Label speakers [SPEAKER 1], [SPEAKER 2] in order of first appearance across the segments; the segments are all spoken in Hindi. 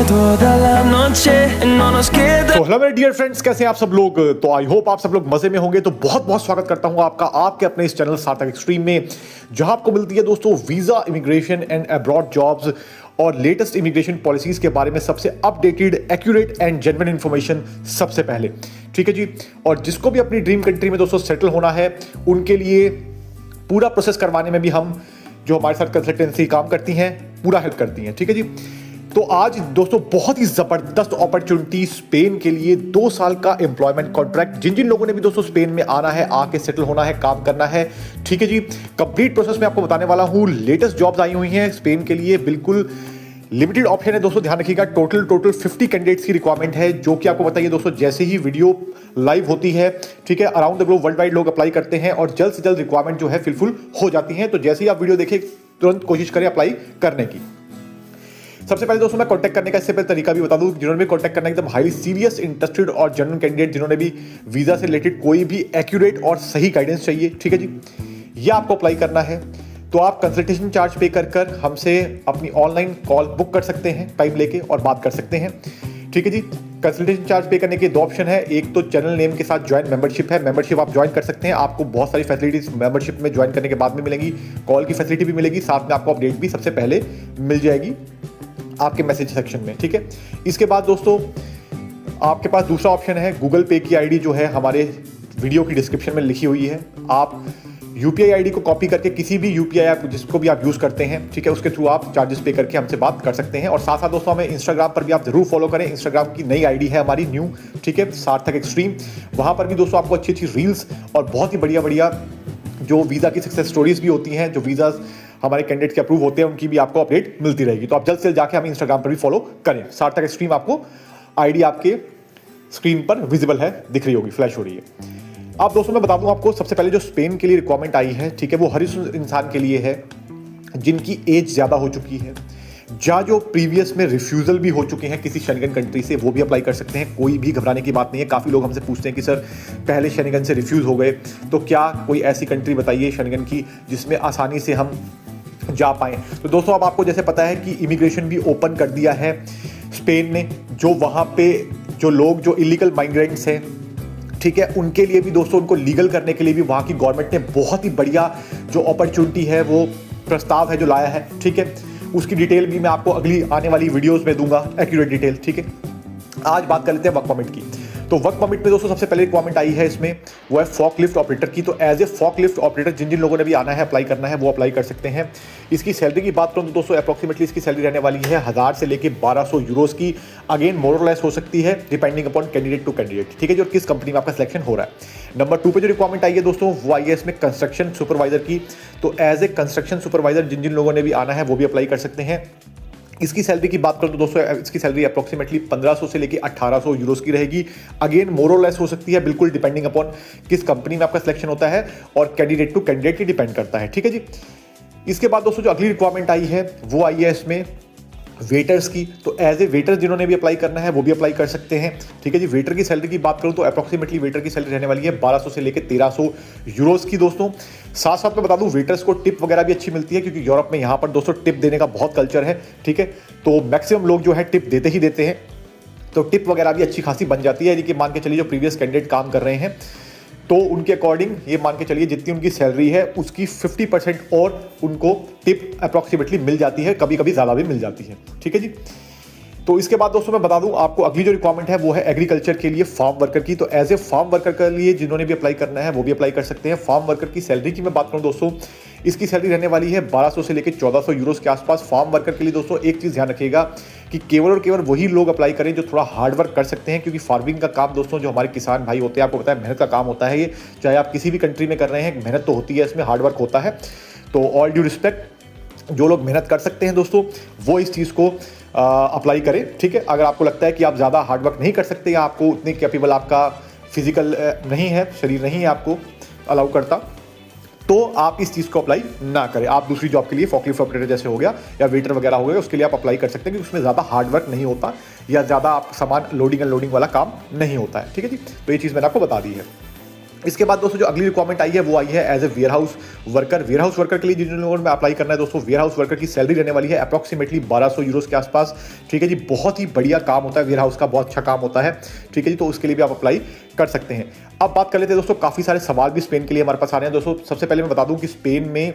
[SPEAKER 1] toda la noche, no nos queda.
[SPEAKER 2] तो हेलो मेरे डियर फ्रेंड्स, कैसे हैं आप सब लोग। तो आई होप आप सब लोग मजे में होंगे। तो बहुत बहुत स्वागत करता हूं आपका आपके अपने इस चैनल सार्थक एक्सट्रीम में, जहां आपको मिलती है दोस्तों visa, immigration and abroad jobs और लेटेस्ट इमिग्रेशन पॉलिसीज के बारे में सबसे updated, accurate and genuine information सबसे पहले। ठीक है जी। और जिसको भी अपनी ड्रीम कंट्री में दोस्तों सेटल होना है, उनके लिए पूरा प्रोसेस करवाने में भी हम जो हमारे साथ कंसल्टेंसी काम करती हैं पूरा हेल्प करती हैं। ठीक है जी। तो आज दोस्तों बहुत ही जबरदस्त अपॉर्चुनिटी स्पेन के लिए 2 साल का एम्प्लॉयमेंट कॉन्ट्रैक्ट, जिन जिन लोगों ने भी दोस्तों स्पेन में आना है, आके सेटल होना है, काम करना है। ठीक है जी। कंप्लीट प्रोसेस में आपको बताने वाला हूं। लेटेस्ट जॉब्स आई हुई हैं स्पेन के लिए, बिल्कुल लिमिटेड ऑप्शन है दोस्तों, ध्यान रखिएगा। टोटल 50 कैंडिडेट्स की रिक्वायरमेंट है, जो कि आपको बताइए दोस्तों जैसे ही वीडियो लाइव होती है, ठीक है, around the globe world wide लोग अप्लाई करते हैं और जल्द से जल्द रिक्वायरमेंट जो है फिलफुल हो जाती है। तो जैसे ही आप वीडियो देखें तुरंत कोशिश करें अप्लाई करने की। सबसे पहले दोस्तों मैं कांटेक्ट करने का इससे पहले तरीका भी बता दूं। जिन्होंने भी कांटेक्ट करना है एकदम हाईली सीरियस, इंटरेस्टेड और जेन्युइन कैंडिडेट, जिन्होंने भी वीजा से रिलेटेड कोई भी एक्यूरेट और सही गाइडेंस चाहिए, ठीक है जी, ये आपको अप्लाई करना है। तो आप कंसल्टेशन चार्ज पे कर हमसे अपनी ऑनलाइन कॉल बुक कर सकते हैं, टाइम लेके, और बात कर सकते हैं। ठीक है जी। कंसल्टेशन चार्ज पे करने के 2 ऑप्शन है। एक तो चैनल नेम के साथ ज्वाइन मेंबरशिप है, मेंबरशिप आप ज्वाइन कर सकते हैं। आपको बहुत सारी फैसिलिटीज मेंबरशिप में ज्वाइन करने के बाद में मिलेंगी। कॉल की फैसिलिटी भी मिलेगी, साथ में आपको अपडेट भी सबसे पहले मिल जाएगी आपके मैसेज सेक्शन में। ठीक है। इसके बाद दोस्तों आपके पास दूसरा ऑप्शन है, गूगल पे की आईडी जो है हमारे वीडियो की डिस्क्रिप्शन में लिखी हुई है। आप यूपीआई आईडी को कॉपी करके किसी भी यूपीआई ऐप जिसको भी आप यूज करते हैं, ठीक है, उसके थ्रू आप चार्जेस पे करके हमसे बात कर सकते हैं। और साथ साथ दोस्तों हमें इंस्टाग्राम पर भी आप जरूर फॉलो करें। इंस्टाग्राम की नई आईडी है हमारी, न्यू, ठीक है, सार्थक एक्सट्रीम। वहां पर भी दोस्तों आपको अच्छी अच्छी रील्स और बहुत ही बढ़िया बढ़िया जो वीजा की सक्सेस स्टोरीज भी होती हैं, जो वीजा हमारे कैंडिडेट के अप्रूव होते हैं, उनकी भी आपको अपडेट मिलती रहेगी। तो आप जल्द से जल्द जाके हमें इंस्टाग्राम पर भी फॉलो करें। सार्थक एक्सट्रीम आपको आईडी आपके स्क्रीन पर विजिबल है, दिख रही होगी, फ्लैश हो रही है। अब दोस्तों मैं बता दूं आपको, सबसे पहले जो स्पेन के लिए रिक्वायरमेंट आई है, ठीक है, वो हर उस इंसान के लिए है जिनकी एज ज़्यादा हो चुकी है, या जो प्रीवियस में रिफ्यूज़ल भी हो चुके हैं किसी शेंगन कंट्री से, वो भी अप्लाई कर सकते हैं। कोई भी घबराने की बात नहीं है। काफ़ी लोग हमसे पूछते हैं कि सर पहले शेंगन से रिफ्यूज़ हो गए, तो क्या कोई ऐसी कंट्री बताइए शेंगन की जिसमें आसानी से हम जा पाएँ। तो दोस्तों अब आपको जैसे पता है कि इमिग्रेशन भी ओपन कर दिया है स्पेन ने। जो वहाँ पे जो लोग जो इलीगल माइग्रेंट्स हैं, ठीक है, उनके लिए भी दोस्तों, उनको लीगल करने के लिए भी वहाँ की गवर्नमेंट ने बहुत ही बढ़िया जो अपॉर्चुनिटी है, वो प्रस्ताव है जो लाया है। ठीक है। उसकी डिटेल भी मैं आपको अगली आने वाली वीडियोस में दूंगा, एक्यूरेट डिटेल। ठीक है। आज बात कर लेते हैं वर्क परमिट की। तो वर्क परमिट में दोस्तों सबसे पहले रिक्वायरमेंट आई है इसमें, वो है फॉकलिफ्ट ऑपरेटर की। तो एज ए फॉकलिफ्ट ऑपरेटर जिन जिन लोगों ने भी आना है, अप्लाई करना है, वो अप्लाई कर सकते हैं। इसकी सैलरी की बात करूँ तो दोस्तों अप्रॉक्सीमेटली इसकी सैलरी रहने वाली है 1000 से लेकर 1200 यूरोस की। अगेन मोर और लेस हो सकती है depending upon candidate to candidate. ठीक है, जो किस कंपनी में आपका सिलेक्शन हो रहा है। नंबर 2 पे जो रिक्वायरमेंट आई है दोस्तों, वो आई है इसमें कंस्ट्रक्शन सुपरवाइजर की। तो एज ए कंस्ट्रक्शन सुपरवाइजर जिन जिन लोगों ने भी आना है, वो भी अप्लाई कर सकते हैं। इसकी सैलरी की बात करूं तो दोस्तों इसकी सैलरी अप्रॉक्सीमेटली 1500 से लेकर 1800 यूरोस की रहेगी। अगेन मोर और लेस हो सकती है, बिल्कुल डिपेंडिंग अपॉन किस कंपनी में आपका सिलेक्शन होता है और कैंडिडेट टू कैंडिडेट की डिपेंड करता है। ठीक है जी। इसके बाद दोस्तों जो अगली रिक्वायरमेंट आई है, वो आई है इसमें वेटर्स की। तो एज ए वेटर जिन्होंने भी अप्लाई करना है, वो भी अप्लाई कर सकते हैं। ठीक है जी। वेटर की सैलरी की बात करूं तो अप्रॉक्सीमेटली वेटर की सैलरी रहने वाली है 1200 से लेकर 1300 यूरोस की दोस्तों। साथ साथ में बता दूं, वेटर्स को टिप वगैरह भी अच्छी मिलती है, क्योंकि यूरोप में यहाँ पर दोस्तों टिप देने का बहुत कल्चर है। ठीक है। तो मैक्सिमम लोग जो है टिप देते ही देते हैं, तो टिप वगैरह भी अच्छी खासी बन जाती है। यानी कि मान के चलिए जो प्रीवियस कैंडिडेट काम कर रहे हैं, तो उनके अकॉर्डिंग ये मान के चलिए जितनी उनकी सैलरी है उसकी 50% और उनको टिप अप्रॉक्सीमेटली मिल जाती है, कभी कभी ज़्यादा भी मिल जाती है। ठीक है जी। तो इसके बाद दोस्तों मैं बता दूं आपको, अगली जो रिक्वायरमेंट है वो है एग्रीकल्चर के लिए फार्म वर्कर की। तो एज ए फार्म वर्कर के लिए जिन्होंने भी अप्लाई करना है, वो भी अप्लाई कर सकते हैं। फार्म वर्कर की सैलरी की मैं बात करूं दोस्तों, इसकी सैलरी रहने वाली है 1200 से लेकर 1400 यूरोस के आसपास। फार्म वर्कर के लिए दोस्तों एक चीज़ ध्यान रखिएगा कि केवल और केवल वही लोग अप्लाई करें जो थोड़ा हार्ड वर्क कर सकते हैं, क्योंकि फार्मिंग का काम दोस्तों जो हमारे किसान भाई होते हैं, आपको पता है मेहनत का काम होता है ये। चाहे आप किसी भी कंट्री में कर रहे हैं, मेहनत तो होती है, इसमें हार्ड वर्क होता है। तो ऑल ड्यू रिस्पेक्ट, जो लोग मेहनत कर सकते हैं दोस्तों, वो इस चीज़ को अप्लाई करें। ठीक है। अगर आपको लगता है कि आप ज़्यादा हार्ड वर्क नहीं कर सकते या आपको उतने कैपेबल आपका फिजिकल नहीं है, शरीर नहीं है आपको अलाउ करता, तो आप इस चीज़ को अप्लाई ना करें। आप दूसरी जॉब के लिए फॉकलिफ्ट ऑपरेटर जैसे हो गया या वेटर वगैरह हो गया, उसके लिए आप अप्लाई कर सकते हैं, क्योंकि उसमें ज़्यादा हार्ड वर्क नहीं होता या ज़्यादा आप सामान लोडिंग अनलोडिंग वाला काम नहीं होता है। ठीक है जी। तो ये चीज़ मैंने आपको बता दी है। इसके बाद दोस्तों जो अगली रिक्वायरमेंट आई है वो आई है as a warehouse worker. Warehouse worker के लिए जिन लोगों में अप्लाई करना है दोस्तों, वेयर हाउस वर्कर की सैलरी रहने वाली है अप्रॉक्सीमेटली 1200 यूरोस के आसपास। ठीक है जी, बहुत ही बढ़िया काम होता है वेयर हाउस का, बहुत अच्छा काम होता है। ठीक है जी, तो उसके लिए भी आप अप्लाई कर सकते हैं। अब बात कर लेते हैं दोस्तों, काफ़ी सारे सवाल भी स्पेन के लिए हमारे पास आ रहे हैं दोस्तों। सबसे पहले मैं बता दूं कि स्पेन में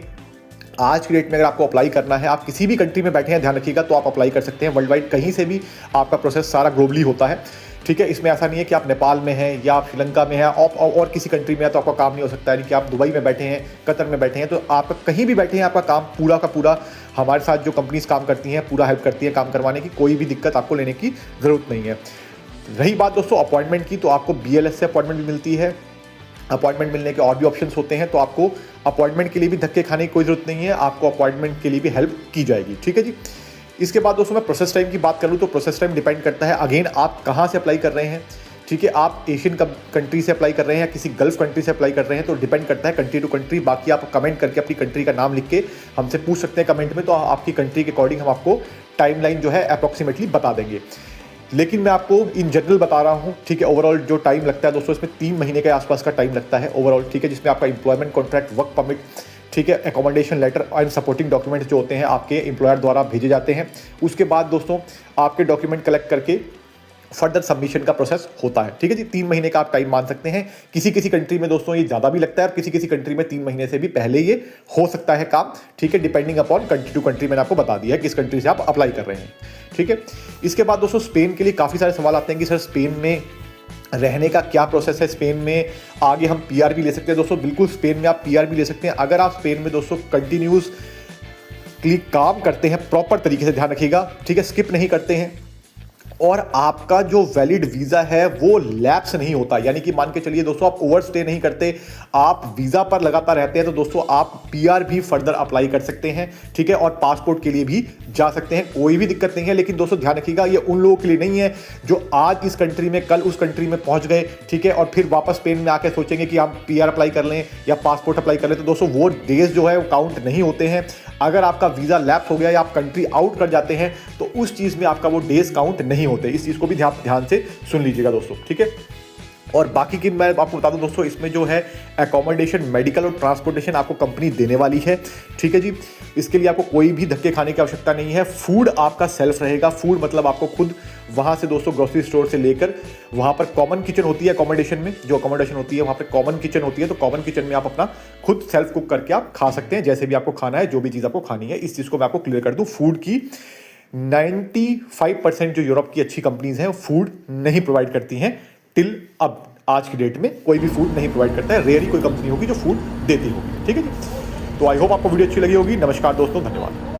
[SPEAKER 2] आज की डेट में अगर आपको अप्लाई करना है, आप किसी भी कंट्री में बैठे हैं ध्यान रखिएगा, तो आप अप्लाई कर सकते हैं वर्ल्ड वाइड, कहीं से भी आपका प्रोसेस सारा ग्लोबली होता है। ठीक है, इसमें ऐसा नहीं है कि आप नेपाल में हैं या आप श्रीलंका में हैं और किसी कंट्री में है तो आपका काम नहीं हो सकता, यानी कि आप दुबई में बैठे हैं, कतर में बैठे हैं, तो आप कहीं भी बैठे हैं आपका काम पूरा का पूरा हमारे साथ जो कंपनीज काम करती हैं पूरा हेल्प करती है काम करवाने की, कोई भी दिक्कत आपको लेने की ज़रूरत नहीं है। रही बात दोस्तों अपॉइंटमेंट की, तो आपको BLS से अपॉइंटमेंट भी मिलती है। अपॉइंटमेंट मिलने के और भी ऑप्शंस होते हैं, तो आपको अपॉइंटमेंट के लिए भी धक्के खाने की कोई ज़रूरत नहीं है, आपको अपॉइंटमेंट के लिए भी हेल्प की जाएगी। ठीक है जी, इसके बाद दोस्तों मैं प्रोसेस टाइम की बात करूँ तो प्रोसेस टाइम डिपेंड करता है अगेन आप कहाँ से अप्लाई कर रहे हैं। ठीक है, आप एशियन कंट्री से अप्लाई कर रहे हैं या किसी गल्फ कंट्री से अप्लाई कर रहे हैं, तो डिपेंड करता है कंट्री टू कंट्री। बाकी आप कमेंट करके अपनी कंट्री का नाम लिख के हमसे पूछ सकते हैं कमेंट में, तो आपकी कंट्री के अकॉर्डिंग हम आपको टाइमलाइन जो है अप्रॉक्सीमेटली बता देंगे। लेकिन मैं आपको इन जनरल बता रहा हूँ। ठीक है, ओवरऑल जो टाइम लगता है दोस्तों इसमें 3 महीने के आसपास का टाइम लगता है ओवरऑल। ठीक है, जिसमें आपका एम्प्लॉयमेंट कॉन्ट्रैक्ट, वर्क परमिट, ठीक है, accommodation letter and supporting document जो होते हैं आपके एम्प्लॉयर द्वारा भेजे जाते हैं। उसके बाद दोस्तों आपके डॉक्यूमेंट कलेक्ट करके फर्दर सबमिशन का प्रोसेस होता है। ठीक है जी, 3 महीने का आप टाइम मान सकते हैं। किसी किसी कंट्री में दोस्तों ये ज़्यादा भी लगता है और किसी किसी कंट्री में 3 महीने से भी पहले ये हो सकता है काम। ठीक है, depending upon country to country, मैंने आपको बता दिया है किस कंट्री से आप अप्लाई कर रहे हैं। ठीक है, इसके बाद दोस्तों स्पेन के लिए काफ़ी सारे सवाल आते हैं कि सर स्पेन में रहने का क्या प्रोसेस है, स्पेन में आगे हम PR भी ले सकते हैं। दोस्तों बिल्कुल स्पेन में आप PR भी ले सकते हैं अगर आप स्पेन में दोस्तों कंटिन्यूस काम करते हैं प्रॉपर तरीके से, ध्यान रखिएगा। ठीक है, स्किप नहीं करते हैं और आपका जो वैलिड वीज़ा है वो लैप्स नहीं होता, यानी कि मान के चलिए दोस्तों आप ओवर स्टे नहीं करते, आप वीज़ा पर लगातार रहते हैं, तो दोस्तों आप PR भी फर्दर अप्लाई कर सकते हैं। ठीक है, और पासपोर्ट के लिए भी जा सकते हैं, कोई भी दिक्कत नहीं है। लेकिन दोस्तों ध्यान रखिएगा ये उन लोगों के लिए नहीं है जो आज इस कंट्री में कल उस कंट्री में पहुंच गए, ठीक है, और फिर वापस स्पेन में आके सोचेंगे कि हम PR अप्लाई कर लें या पासपोर्ट अप्लाई कर लें, तो दोस्तों वो डेज जो है वो काउंट नहीं होते हैं। अगर आपका वीज़ा लैप्स हो गया या आप कंट्री आउट कर जाते हैं तो उस चीज़ में आपका वो डेज काउंट नहीं होते। इस चीज़ को भी ध्यान से सुन लीजिएगा दोस्तों। ठीक है, और बाकी की मैं आपको बता दूं दोस्तों, इसमें जो है एकोमोडेशन, मेडिकल और ट्रांसपोर्टेशन आपको कंपनी देने वाली है। ठीक है जी, इसके लिए आपको कोई भी धक्के खाने की आवश्यकता नहीं है। फूड आपका सेल्फ रहेगा, फूड मतलब आपको खुद वहाँ से दोस्तों ग्रोसरी स्टोर से लेकर वहाँ पर कॉमन किचन होती है अकोमोडेशन में, जो अकोमोडेशन होती है वहाँ पर कॉमन किचन होती है, तो कॉमन किचन में आप अपना खुद सेल्फ कुक करके आप खा सकते हैं जैसे भी आपको खाना है, जो भी चीज़ आपको खानी है। इस चीज़ को मैं आपको क्लियर कर दूँ, फूड की 95% जो यूरोप की अच्छी कंपनीज हैं फूड नहीं प्रोवाइड करती हैं। टिल अब आज की डेट में कोई भी फूड नहीं प्रोवाइड करता है, रेयर ही कोई कंपनी होगी जो फूड देती होगी। ठीक है जी, तो आई होप आपको वीडियो अच्छी लगी होगी। नमस्कार दोस्तों, धन्यवाद।